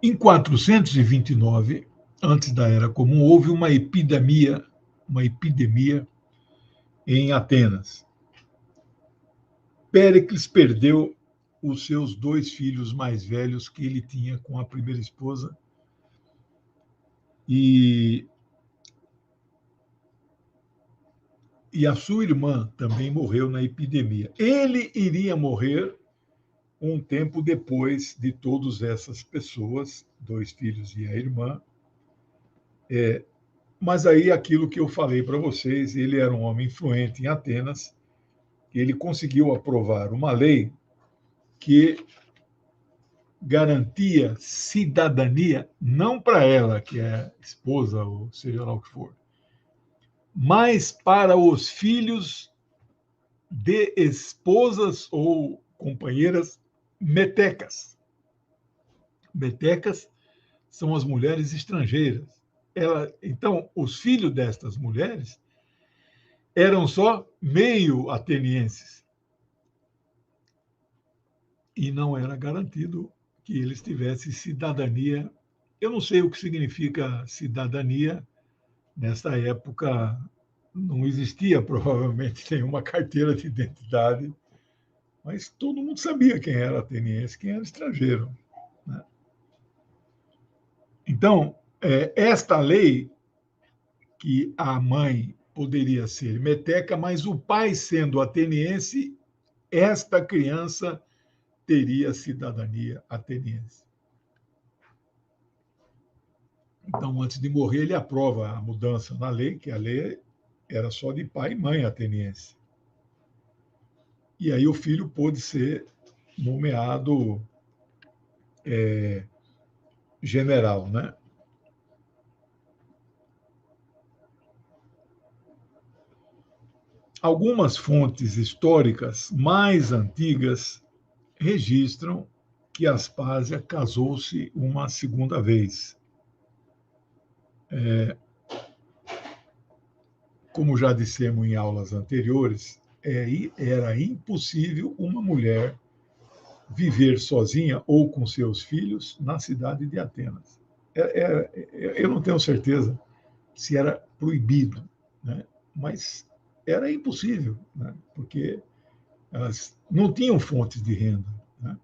Em 429, antes da Era Comum, houve uma epidemia em Atenas. Péricles perdeu os seus 2 filhos mais velhos que ele tinha com a primeira esposa, e a sua irmã também morreu na epidemia. Ele iria morrer um tempo depois de todas essas pessoas, 2 filhos e a irmã. Mas aí aquilo que eu falei para vocês, ele era um homem influente em Atenas, ele conseguiu aprovar uma lei que garantia cidadania, não para ela, que é esposa ou seja lá o que for, mas para os filhos de esposas ou companheiras metecas. Metecas são as mulheres estrangeiras. Então, os filhos destas mulheres eram só meio atenienses. E não era garantido que eles tivessem cidadania. Eu não sei o que significa cidadania. Nessa época não existia provavelmente nenhuma carteira de identidade, mas todo mundo sabia quem era ateniense, quem era estrangeiro. Né? Então, esta lei, que a mãe poderia ser meteca, mas o pai sendo ateniense, esta criança teria cidadania ateniense. Então, antes de morrer, ele aprova a mudança na lei, que a lei era só de pai e mãe ateniense. E aí o filho pôde ser nomeado general, né? Algumas fontes históricas mais antigas registram que Aspásia casou-se uma segunda vez. Como já dissemos em aulas anteriores, era impossível uma mulher viver sozinha ou com seus filhos na cidade de Atenas. Eu não tenho certeza se era proibido, né? Mas era impossível, né? Porque elas não tinham fontes de renda. Né?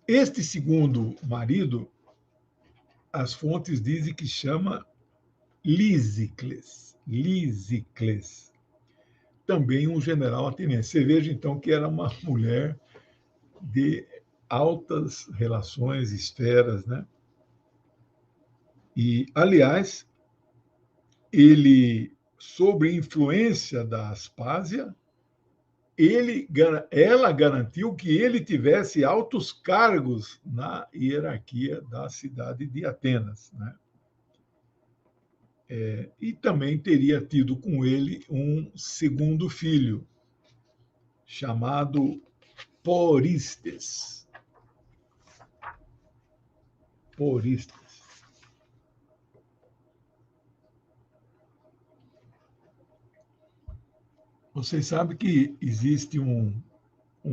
Este segundo marido, as fontes dizem que chama Lísicles, também um general ateniense. Você veja, então, que era uma mulher de altas relações, esferas, né? E, aliás, ele, sob influência da Aspásia, ela garantiu que ele tivesse altos cargos na hierarquia da cidade de Atenas, né? E também teria tido com ele um segundo filho, chamado Poristes. Poristes. Vocês sabem que existe um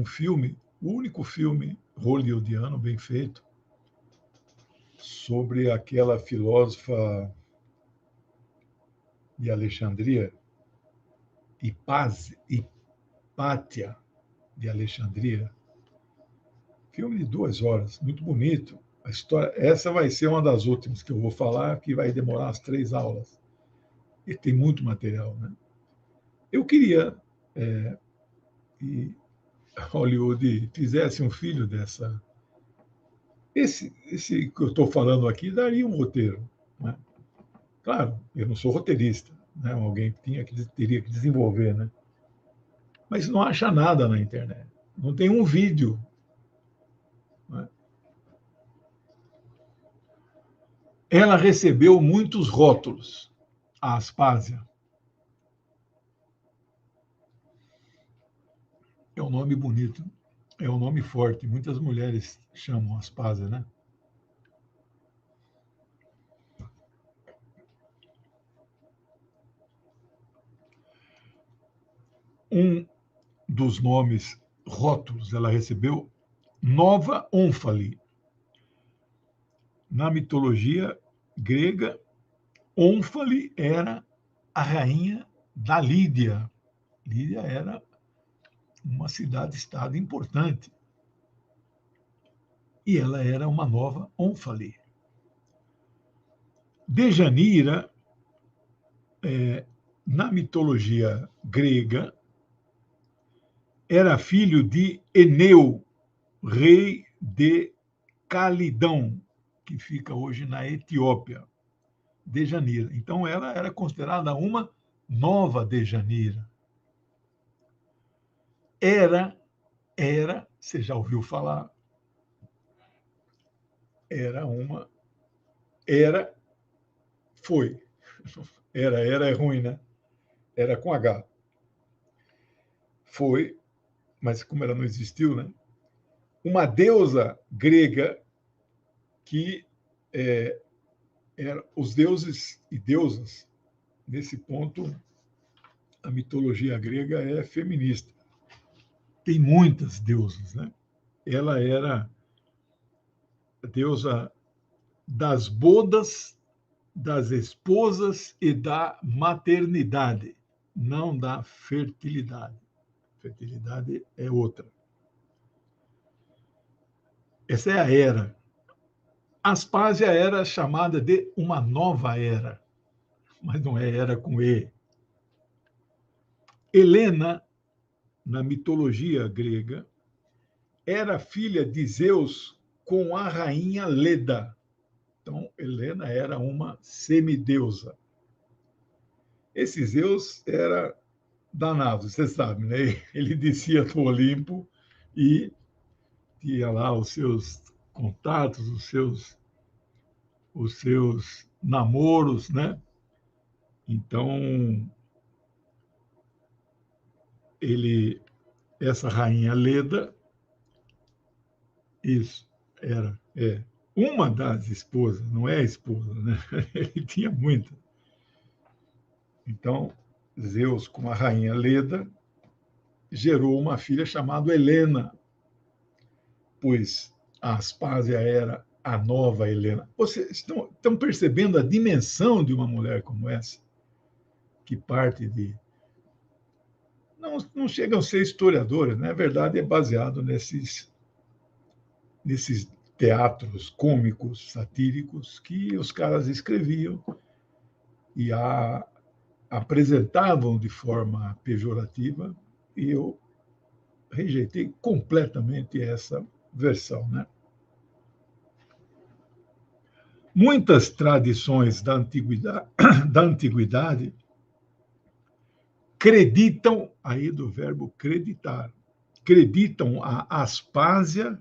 filme, o único filme hollywoodiano bem feito, sobre aquela filósofa de Alexandria, Hipátia de Alexandria. Filme de 2 horas, muito bonito. A história, essa vai ser uma das últimas que eu vou falar, que vai demorar as 3 aulas. E tem muito material, né? Eu queria que Hollywood fizesse um filho dessa. Esse que eu estou falando aqui daria um roteiro, né? Claro, eu não sou roteirista, né? Alguém teria que desenvolver, né? Mas não acha nada na internet. Não tem um vídeo, né? Ela recebeu muitos rótulos, a Aspásia. É um nome bonito, é um nome forte. Muitas mulheres chamam Aspásia, né? Um dos nomes rótulos ela recebeu, Nova Ônfale. Na mitologia grega, Ônfale era a rainha da Lídia. Lídia era uma cidade-estado importante. E ela era uma nova Ônfale. Dejanira, na mitologia grega, era filho de Eneu, rei de Calidão, que fica hoje na Etiópia. Dejanira. Então, ela era considerada uma nova Dejanira. Era, você já ouviu falar? Foi. Era é ruim, né? Era com H. Foi, mas como ela não existiu, né? Uma deusa grega que era os deuses e deusas, nesse ponto, a mitologia grega é feminista. Tem muitas deusas, né? Ela era a deusa das bodas, das esposas e da maternidade, não da fertilidade. Fertilidade é outra. Essa é a era. Aspásia era chamada de uma nova era, mas não é era com E. Helena, na mitologia grega, era filha de Zeus com a rainha Leda. Então, Helena era uma semideusa. Esse Zeus era danado, você sabe, né? Ele descia do Olimpo e tinha lá os seus contatos, os seus namoros, né? Então, essa rainha Leda, isso, uma das esposas, não é a esposa, né? Ele tinha muita. Então, Zeus, com a rainha Leda, gerou uma filha chamada Helena, pois a Aspásia era a nova Helena. Vocês estão percebendo a dimensão de uma mulher como essa? Que parte de. Não chegam a ser historiadores, na verdade, é baseado nesses teatros cômicos, satíricos, que os caras escreviam e apresentavam de forma pejorativa, e eu rejeitei completamente essa versão, né? Muitas tradições da antiguidade creditam, aí do verbo creditar, creditam a Aspásia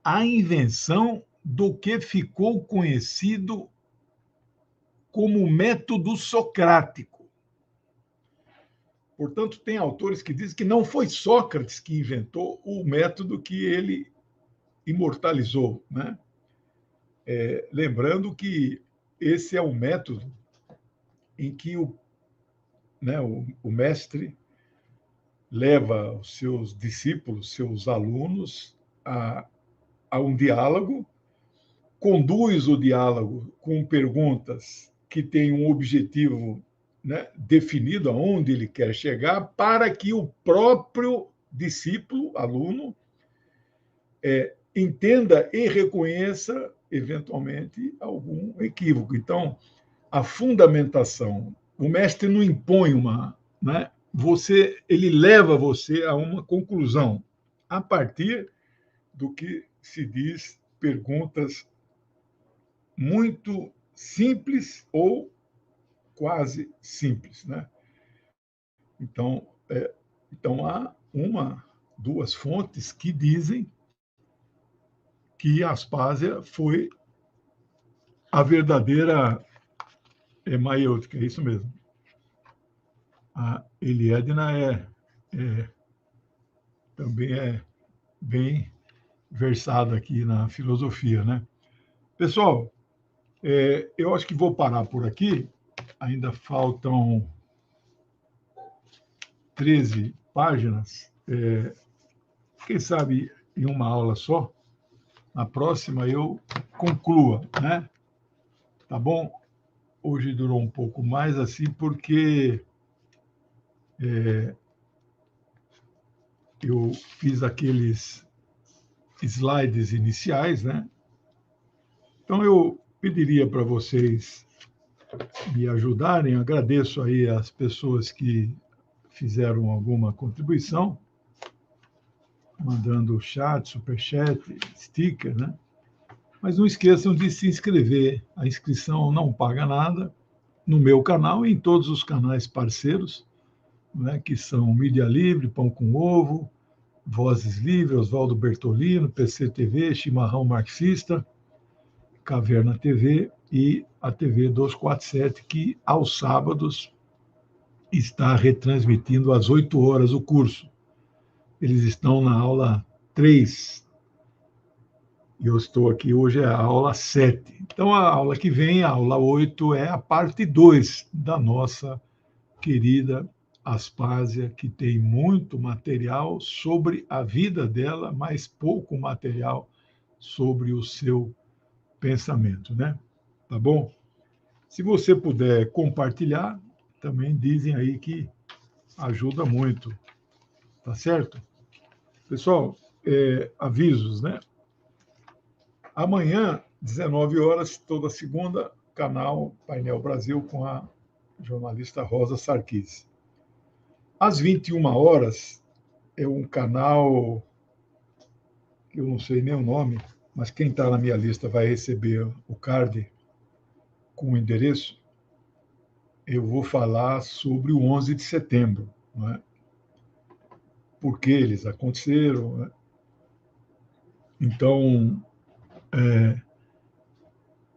a invenção do que ficou conhecido como método socrático. Portanto, tem autores que dizem que não foi Sócrates que inventou o método que ele imortalizou, né? Lembrando que esse é um método em que o mestre leva os seus discípulos, seus alunos, a um diálogo, conduz o diálogo com perguntas que têm um objetivo, né, definido, aonde ele quer chegar, para que o próprio discípulo, aluno, entenda e reconheça, eventualmente, algum equívoco. Então, a fundamentação, o mestre não impõe uma, né? Ele leva você a uma conclusão a partir do que se diz perguntas muito simples ou quase simples, né? Então, há duas fontes que dizem que Aspásia foi a verdadeira maiêutica, é isso mesmo. A Eliédna também é bem versada aqui na filosofia, né? Pessoal, eu acho que vou parar por aqui. Ainda faltam 13 páginas. Quem sabe em uma aula só, na próxima eu conclua, né? Tá bom? Hoje durou um pouco mais assim, porque eu fiz aqueles slides iniciais, né? Então, eu pediria para vocês me ajudarem. Agradeço aí as pessoas que fizeram alguma contribuição, mandando chat, superchat, sticker, né? Mas não esqueçam de se inscrever. A inscrição não paga nada no meu canal e em todos os canais parceiros, né, que são Mídia Livre, Pão com Ovo, Vozes Livres, Oswaldo Bertolino, PCTV, Chimarrão Marxista, Caverna TV e a TV 247, que aos sábados está retransmitindo às 8 horas o curso. Eles estão na aula 3. E eu estou aqui hoje, é a aula 7. Então, a aula que vem, a aula 8, é a parte 2 da nossa querida Aspásia, que tem muito material sobre a vida dela, mas pouco material sobre o seu pensamento, né? Tá bom? Se você puder compartilhar, também dizem aí que ajuda muito, tá certo? Pessoal, avisos, né? Amanhã, 19 horas, toda segunda, canal Painel Brasil com a jornalista Rosa Sarquis. Às 21 horas, é um canal que eu não sei nem o nome, mas quem está na minha lista vai receber o card com o endereço. Eu vou falar sobre o 11 de setembro, não é? Por que eles aconteceram, né? Então,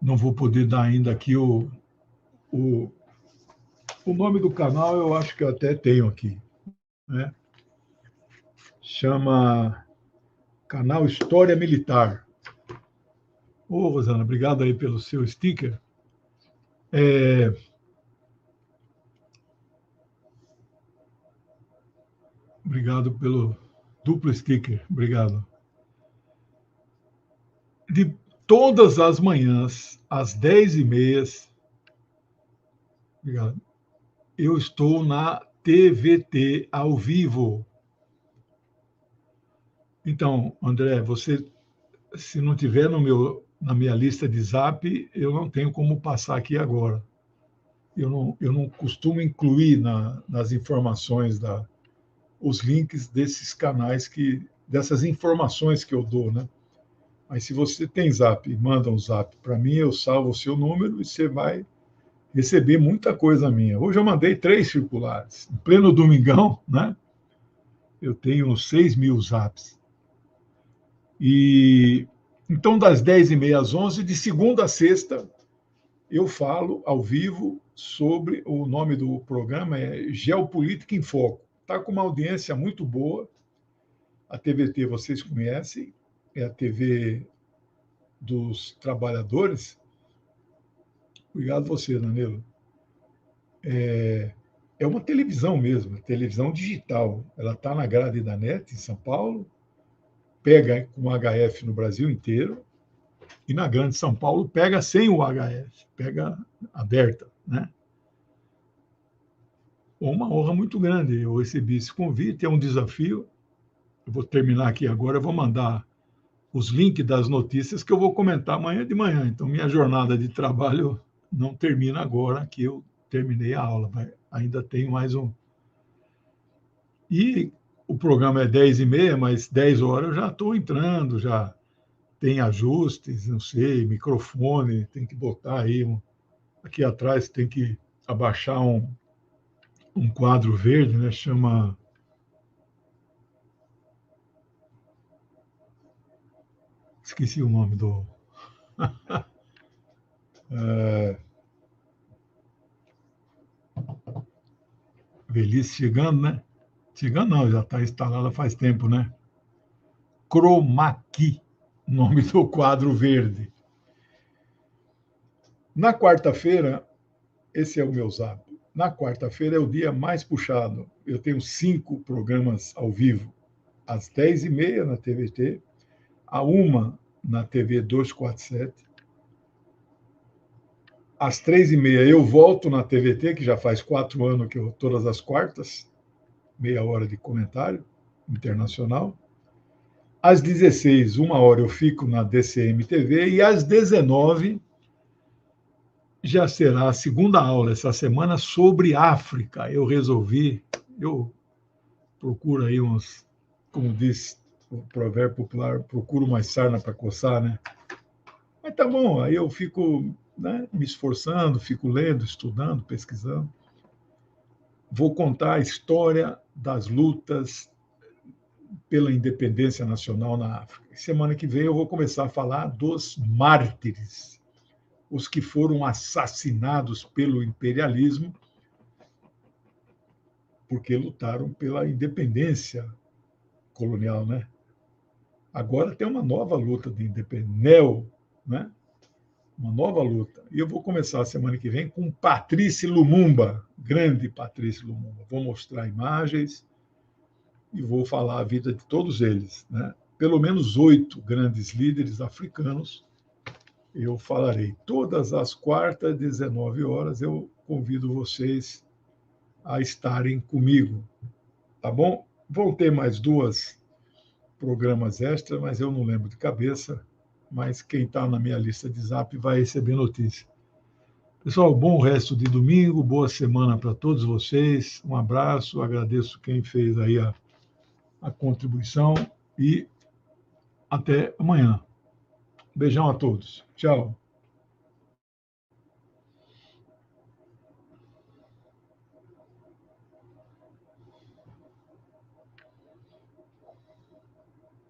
não vou poder dar ainda aqui o nome do canal, eu acho que eu até tenho aqui, né? Chama Canal História Militar. Ô, Rosana, obrigado aí pelo seu sticker. Obrigado pelo duplo sticker. Obrigado. De todas as manhãs, às 10h30, obrigado, eu estou na TVT ao vivo. Então, André, você, se não tiver na minha lista de Zap, eu não tenho como passar aqui agora. Eu não costumo incluir nas informações os links desses canais, dessas informações que eu dou, né? Mas se você tem Zap e manda um Zap para mim, eu salvo o seu número e você vai receber muita coisa minha. Hoje eu mandei 3 circulares. Em pleno domingão, né? Eu tenho uns 6 mil zaps. E então, das 10h30 às 11h, de segunda a sexta, eu falo ao vivo sobre, o nome do programa é Geopolítica em Foco. Está com uma audiência muito boa. A TVT vocês conhecem, é a TV dos trabalhadores. Obrigado você, Danilo. É uma televisão mesmo, televisão digital. Ela está na grade da NET, em São Paulo, pega com HF no Brasil inteiro, e na Grande São Paulo pega sem o HF, pega aberta, né? Uma honra muito grande. Eu recebi esse convite, é um desafio. Eu vou terminar aqui agora, eu vou mandar os links das notícias que eu vou comentar amanhã de manhã. Então, minha jornada de trabalho não termina agora que eu terminei a aula, mas ainda tenho mais um. E o programa é 10h30, mas 10 horas eu já estou entrando, já tem ajustes, não sei, microfone, tem que botar aí, aqui atrás tem que abaixar um quadro verde, né? Chama... Esqueci o nome do... Velhice chegando, né? Chegando não, já está instalada faz tempo, né? Chroma Key, nome do quadro verde. Na quarta-feira, esse é o meu zap. Na quarta-feira é o dia mais puxado. Eu tenho 5 programas ao vivo. Às 10h30 na TVT, à 1 na TV 247. Às 3h30 eu volto na TVT, que já faz 4 anos que eu, todas as quartas, meia hora de comentário internacional. Às 16h, 1 hora, eu fico na DCM TV, e às 19h já será a segunda aula essa semana sobre África. Eu procuro aí uns, como diz o provérbio popular, procuro mais sarna para coçar, né? Mas tá bom, aí eu fico, né, me esforçando, fico lendo, estudando, pesquisando. Vou contar a história das lutas pela independência nacional na África. Semana que vem eu vou começar a falar dos mártires, os que foram assassinados pelo imperialismo porque lutaram pela independência colonial, né? Agora tem uma nova luta de independência, né? Uma nova luta. E eu vou começar a semana que vem com Patrice Lumumba, grande Patrice Lumumba. Vou mostrar imagens e vou falar a vida de todos eles, né? Pelo menos 8 grandes líderes africanos eu falarei. Todas as quartas, 19 horas, eu convido vocês a estarem comigo, tá bom? Vão ter mais 2 programas extras, mas eu não lembro de cabeça, mas quem está na minha lista de zap vai receber notícia. Pessoal, bom resto de domingo, boa semana para todos vocês, um abraço, agradeço quem fez aí a contribuição e até amanhã. Beijão a todos. Tchau.